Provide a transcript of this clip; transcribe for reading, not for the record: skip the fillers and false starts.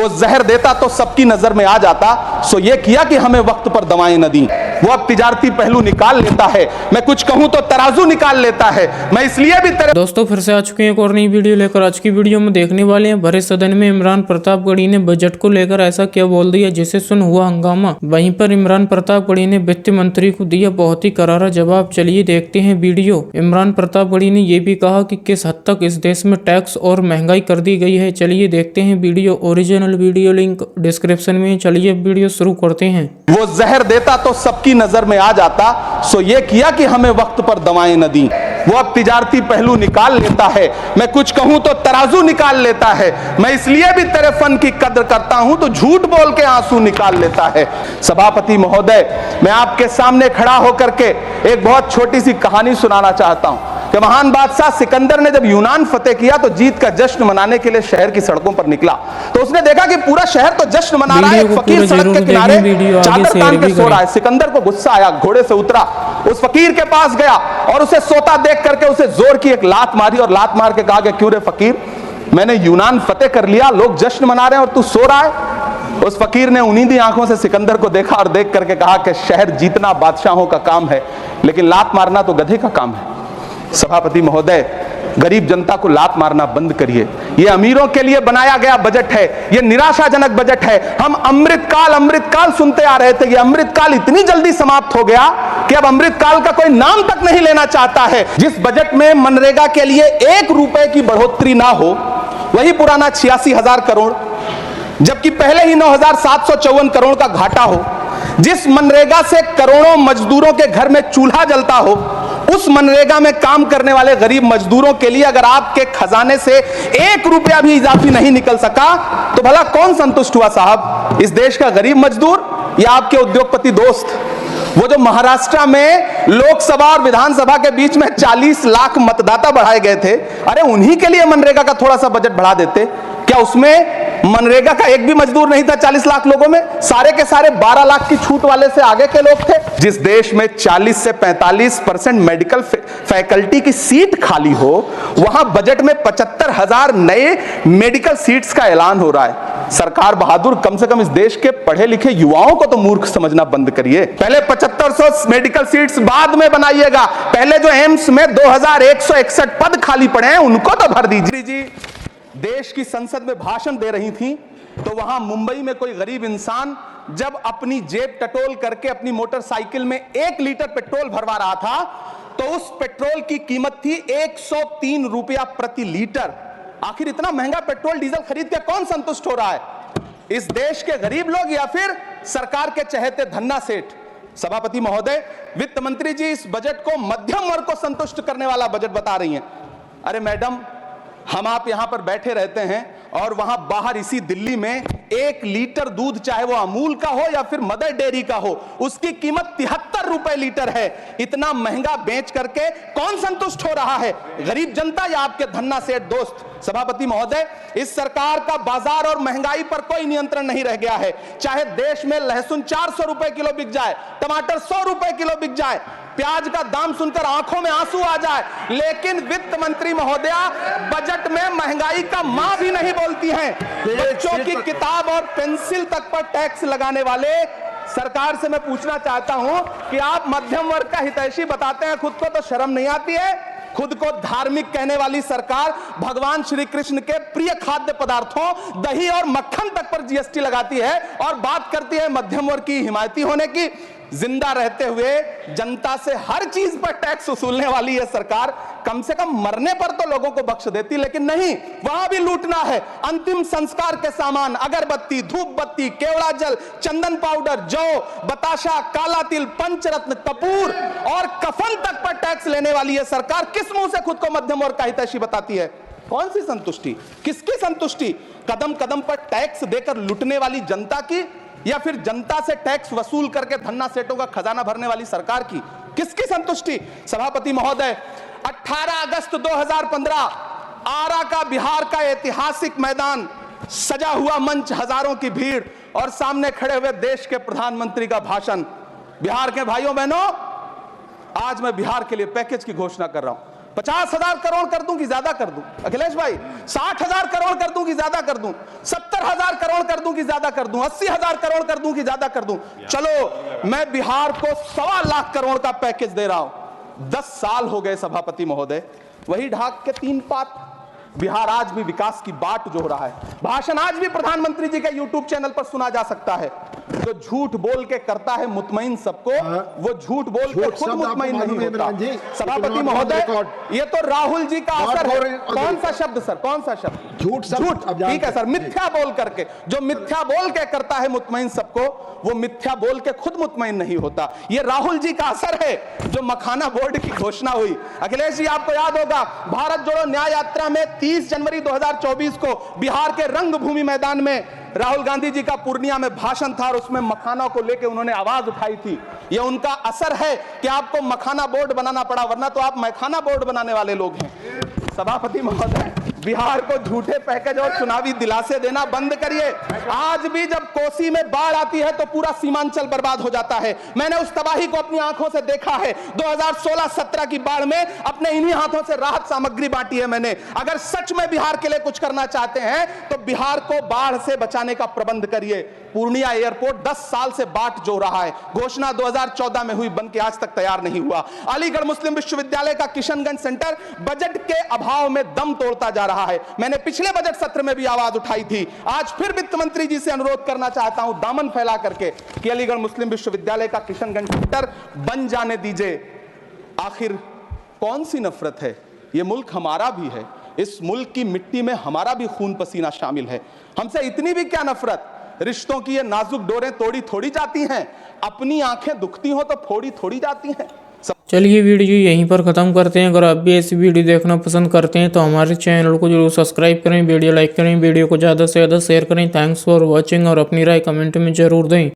वो जहर देता तो सबकी नजर में आ जाता, सो ये किया कि हमें वक्त पर दवाएं न दी। वो अब तिजारती पहलू निकाल लेता है, मैं कुछ कहूं तो तराजू निकाल लेता है। मैं इसलिए भी दोस्तों फिर से आ चुके हैं एक और नई वीडियो लेकर। आज की वीडियो में देखने वाले हैं भरे सदन में इमरान प्रतापगढ़ी ने बजट को लेकर ऐसा क्या बोल दिया जिसे सुन हुआ हंगामा। वहीं पर इमरान प्रतापगढ़ी ने वित्त मंत्री को दिया बहुत ही करारा जवाब। चलिए देखते हैं वीडियो। इमरान प्रतापगढ़ी ने ये भी कहा कि किस हद तक इस देश में टैक्स और महंगाई कर दी गई है। चलिए देखते हैं video. Original video link description में। चलिए वीडियो शुरू करते हैं। वो जहर देता तो सबकी नजर में आ जाता, सो ये किया कि हमें वक्त पर दवाएं न दी। वो अब तिजारती पहलू निकाल लेता है, मैं कुछ कहूं तो तराजू निकाल लेता है। मैं इसलिए भी तेरे फन की कद्र करता हूं तो झूठ बोल के आंसू निकाल लेता है। सभापति महोदय, मैं आपके सामने खड़ा होकर के एक बहुत छोटी सी कहानी सुनाना चाहता हूं कि महान बादशाह सिकंदर ने जब यूनान फतेह किया तो जीत का जश्न मनाने के लिए शहर की सड़कों पर निकला। तो उसने देखा कि पूरा शहर तो जश्न मना रहा है, एक फकीर सड़क के किनारे चादर तान के सो रहा है। सिकंदर को गुस्सा आया, घोड़े से उतरा, उस फकीर के पास गया और उसे सोता देख करके उसे जोर की एक लात मारी और लात मार के कहा कि क्यों रे फकीर, मैंने यूनान फतेह कर लिया, लोग जश्न मना रहे हैं और तू सो रहा है। उस फकीर ने उन्नीदी आंखों से सिकंदर को देखा और देख करके कहा कि शहर जीतना बादशाहों का काम है, लेकिन लात मारना तो गधे का काम है। सभापति महोदय, गरीब जनता को लात मारना बंद करिए। ये अमीरों के लिए बनाया गया बजट है, ये निराशाजनक बजट है। हम अमृतकाल सुनते आ रहे थे, ये अमृतकाल इतनी जल्दी समाप्त हो गया कि अब अमृतकाल का कोई नाम तक नहीं लेना चाहता है। जिस बजट में मनरेगा के लिए 1 रुपए की बढ़ोतरी ना हो, वही पुराना 86,000 करोड़, जबकि पहले ही 9,754 करोड़ का घाटा हो। जिस मनरेगा से करोड़ों मजदूरों के घर में चूल्हा जलता हो, उस मनरेगा में काम करने वाले गरीब मजदूरों के लिए अगर आपके खजाने से 1 रुपया भी इजाफी नहीं निकल सका तो भला कौन संतुष्ट हुआ साहब? इस देश का गरीब मजदूर या आपके उद्योगपति दोस्त? वो जो महाराष्ट्र में लोकसभा और विधानसभा के बीच में 40 लाख मतदाता बढ़ाए गए थे, अरे उन्हीं के लिए मनरेगा का थोड़ा सा बजट बढ़ा देते। क्या उसमें मनरेगा का एक भी मजदूर नहीं था 40 लाख लोगों में? सारे के सारे 12 लाख की छूट वाले से आगे के लोग थे। जिस देश में 40 से 45% मेडिकल फैकल्टी की सीट खाली हो, वहां बजट में 75,000 नए मेडिकल सीट्स का ऐलान हो रहा है। सरकार बहादुर, कम से कम इस देश के पढ़े लिखे युवाओं को तो मूर्ख समझना बंद करिए। पहले 7500 मेडिकल सीट्स बाद में बनाइएगा। पहले जो एम्स में 2161 पद खाली पड़े हैं उनको तो भर दीजिए। जी देश की संसद में भाषण दे रही थी तो वहां मुंबई में कोई गरीब इंसान जब अपनी जेब टटोल करके अपनी मोटरसाइकिल में 1 लीटर पेट्रोल भरवा रहा था तो उस पेट्रोल की कीमत थी 103 रुपया प्रति लीटर। आखिर इतना महंगा पेट्रोल डीजल खरीद के कौन संतुष्ट हो रहा है? इस देश के गरीब लोग या फिर सरकार के चहेते धन्ना सेठ? सभापति महोदय, वित्त मंत्री जी इस बजट को मध्यम वर्ग को संतुष्ट करने वाला बजट बता रही हैं। अरे मैडम, हम आप यहां पर बैठे रहते हैं और वहां बाहर इसी दिल्ली में 1 लीटर दूध, चाहे वो अमूल का हो या फिर मदर डेयरी का हो, उसकी कीमत 73 रुपए लीटर है। इतना महंगा बेच करके कौन संतुष्ट हो रहा है? गरीब जनता या आपके धन्ना सेठ दोस्त? सभापति महोदय, इस सरकार का बाजार और महंगाई पर कोई नियंत्रण नहीं रह गया है। चाहे देश में लहसुन 400 रुपए किलो बिक जाए, टमाटर 100 रुपए किलो बिक जाए, प्याज का दाम सुनकर आंखों में आंसू आ जाए, लेकिन वित्त मंत्री महोदया बजट में महंगाई का मां भी नहीं बोलती हैं। बच्चों की किताब और पेंसिल तक पर टैक्स लगाने वाले सरकार से मैं पूछना चाहता हूं कि आप मध्यम वर्ग का हितैषी बताते हैं, खुद को तो शर्म नहीं आती है? खुद को धार्मिक कहने वाली सरकार भगवान श्री कृष्ण के प्रिय खाद्य पदार्थों दही और मक्खन तक पर जीएसटी लगाती है और बात करती है मध्यम वर्ग की हिमायती होने की। जिंदा रहते हुए जनता से हर चीज पर टैक्स वसूलने वाली यह सरकार कम से कम मरने पर तो लोगों को बख्श देती, लेकिन नहीं, वहां भी लूटना है। अंतिम संस्कार के सामान, अगरबत्ती, धूप बत्ती, केवड़ा जल, चंदन पाउडर, जौ, बताशा, काला तिल, पंचरत्न, कपूर और कफन तक पर टैक्स लेने वाली यह सरकार किस मुंह से खुद को मध्यम वर्ग का हितैषी बताती है? कौन सी संतुष्टि? किसकी संतुष्टि? कदम कदम पर टैक्स देकर लूटने वाली जनता की या फिर जनता से टैक्स वसूल करके धन्ना सेठों का खजाना भरने वाली सरकार की? किसकी संतुष्टि? सभापति महोदय, 18 अगस्त 2015 आरा का बिहार का ऐतिहासिक मैदान, सजा हुआ मंच, हजारों की भीड़ और सामने खड़े हुए देश के प्रधानमंत्री का भाषण। बिहार के भाइयों बहनों, आज मैं बिहार के लिए पैकेज की घोषणा कर रहा हूं। 50,000 करोड़ कर दूं कि ज्यादा कर दूं अखिलेश भाई? 60,000 करोड़ कर दूं कि ज्यादा कर दूं? 70,000 करोड़ कर दूं कि ज्यादा कर दूं? 80,000 करोड़ कर दूं कि ज्यादा कर दूं? चलो मैं बिहार को 1.25 लाख करोड़ का पैकेज दे रहा हूं। 10 साल हो गए सभापति महोदय, वही ढाक के 3 पात। बिहार आज भी विकास की बाट जो रहा है। भाषण आज भी प्रधानमंत्री जी के यूट्यूब चैनल पर सुना जा सकता है। जो झूठ बोल के करता है मुतमईन सबको, वो झूठ बोल के खुद मुतमईन नहीं होता। सभापति महोदय, ये तो राहुल जी का असर है। कौन सा शब्द सर, कौन सा शब्द? झूठ। ठीक है सर, मिथ्या बोल करके, जो मिथ्या बोल के करता है मुतमईन सबको, वो मिथ्या बोल के खुद मुतमईन नहीं होता। ये राहुल जी का असर है। जो मखाना बोर्ड की घोषणा हुई, अखिलेश जी आपको याद होगा, भारत जोड़ो न्याय यात्रा में 30 जनवरी 2024 को बिहार के रंगभूमि मैदान में राहुल गांधी जी का पूर्णिया में भाषण था और उसमें मखाना को लेकर उन्होंने आवाज उठाई थी। यह उनका असर है कि आपको मखाना बोर्ड बनाना पड़ा, वरना तो आप मखाना बोर्ड बनाने वाले लोग हैं। सभापति महोदय, बिहार को झूठे पैकेज और चुनावी दिलासे देना बंद करिए। आज भी जब कोसी में बाढ़ आती है तो पूरा सीमांचल बर्बाद हो जाता है। मैंने उस तबाही को अपनी आंखों से देखा है। 2016-17 की बाढ़ में अपने इन्हीं हाथों से राहत सामग्री बांटी है मैंने। अगर सच में बिहार के लिए कुछ करना चाहते हैं तो बिहार को बाढ़ से बचाने का प्रबंध करिए। पूर्णिया एयरपोर्ट 10 साल से बाट जो रहा है, घोषणा 2014 में हुई, बन के आज तक तैयार नहीं हुआ। अलीगढ़ मुस्लिम विश्वविद्यालय का किशनगंज सेंटर बजट के अभाव में दम तोड़ता जा रहा है। मैंने पिछले बजट सत्र में भी आवाज उठाई थी। आज फिर वित्त मंत्री जी से अनुरोध करना चाहता हूं, दामन फैला करके, कि अलीगढ़ मुस्लिम विश्वविद्यालय का किशनगंज सेंटर बन जाने दीजिए। आखिर कौन सी नफरत है? यह मुल्क हमारा भी है। इस मुल्क की मिट्टी में हमारा भी खून पसीना शामिल है। हमसे इतनी भी क्या नफरत? रिश्तों की ये नाजुक डोरें तोड़ी थोड़ी जाती हैं। अपनी आंखें दुखती हो तो फोड़ी थोड़ी जाती हैं। चलिए वीडियो यहीं पर ख़त्म करते हैं। अगर आप भी ऐसी वीडियो देखना पसंद करते हैं तो हमारे चैनल को जरूर सब्सक्राइब करें, वीडियो लाइक करें, वीडियो को ज़्यादा से ज़्यादा शेयर करें। थैंक्स फॉर वॉचिंग और अपनी राय कमेंट में जरूर दें।